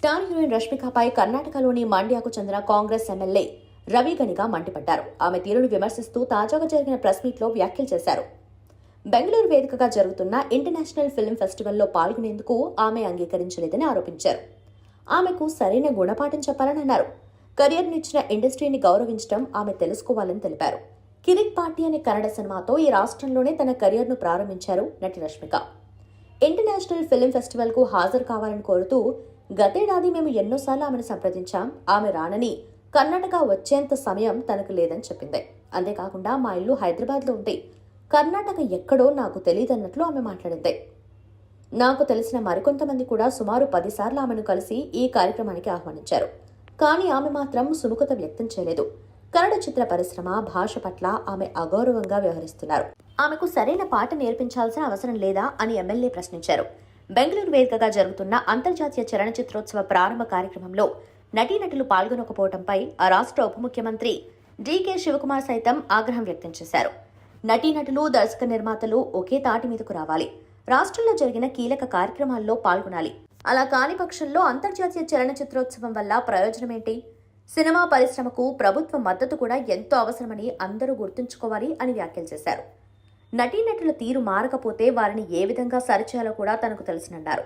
Star heroine రష్మికపై కర్ణాటకలోని మండ్యాకు చెందిన Congress MLA Ravi గనిగా మండిపడ్డారు. ఆమె తీరును విమర్శిస్తూ తాజాగా జరిగిన ప్రెస్ మీట్లో వ్యాఖ్యలు చేశారు. బెంగళూరు వేదికగా జరుగుతున్న ఇంటర్నేషనల్ ఫిల్మ్ ఫెస్టివల్లో పాల్గొనేందుకు ఆమె అంగీకరించలేదని ఆరోపించారు. ఆమెకు సరైన గుణపాఠం చెప్పాలని అన్నారు. కెరియర్నిచ్చిన ఇండస్ట్రీని గౌరవించడం ఆమె తెలుసుకోవాలని తెలిపారు. కిరిక్ పార్టీ అనే కన్నడ సినిమాతో ఈ రాష్ట్రంలోనే తన కెరియర్ను ప్రారంభించారు నటి రష్మిక. ఇంటర్నేషనల్ ఫిల్మ్ ఫెస్టివల్కు హాజరు కావాలని కోరుతూ గతేడాది మేము ఎన్నోసార్లు ఆమెను సంప్రదించాం. ఆమె రానని, కర్ణాటక వచ్చేంత సమయం తనకు లేదని చెప్పింది. అంతేకాకుండా మా ఇల్లు హైదరాబాద్లో ఉంది, కర్ణాటక ఎక్కడో నాకు తెలియదన్నట్లు ఆమె మాట్లాడింది. నాకు తెలిసిన మరికొంతమంది కూడా సుమారు 10 సార్లు ఆమెను కలిసి ఈ కార్యక్రమానికి ఆహ్వానించారు. కానీ ఆమె మాత్రం సుముఖత వ్యక్తం చేయలేదు. కన్నడ చిత్ర పరిశ్రమ, భాష పట్ల ఆమె అగౌరవంగా వ్యవహరిస్తున్నారు. ఆమెకు సరైన పాట నేర్పించాల్సిన అవసరం లేదా అని ఎమ్మెల్యే ప్రశ్నించారు. బెంగళూరు వేదికగా జరుగుతున్న అంతర్జాతీయ చలనచిత్రోత్సవ ప్రారంభ కార్యక్రమంలో నటీనటులు పాల్గొనకపోవడంపై ఆ రాష్ట్ర ఉప ముఖ్యమంత్రి డీకే శివకుమార్ సైతం ఆగ్రహం వ్యక్తం చేశారు. నటీనటులు, దర్శక నిర్మాతలు ఒకే తాటి మీదకు రావాలి, రాష్ట్రంలో జరిగిన కీలక కార్యక్రమాల్లో పాల్గొనాలి. అలా కాని పక్షంలో అంతర్జాతీయ చలనచిత్రోత్సవం వల్ల ప్రయోజనమేంటి? సినిమా పరిశ్రమకు ప్రభుత్వ మద్దతు కూడా ఎంతో అవసరమని అందరూ గుర్తుంచుకోవాలి అని వ్యాఖ్యలు చేశారు. నటీనటుల తీరు మారకపోతే వారిని ఏ విధంగా సరిచేయాలో కూడా తనకు తెలుసునన్నారు.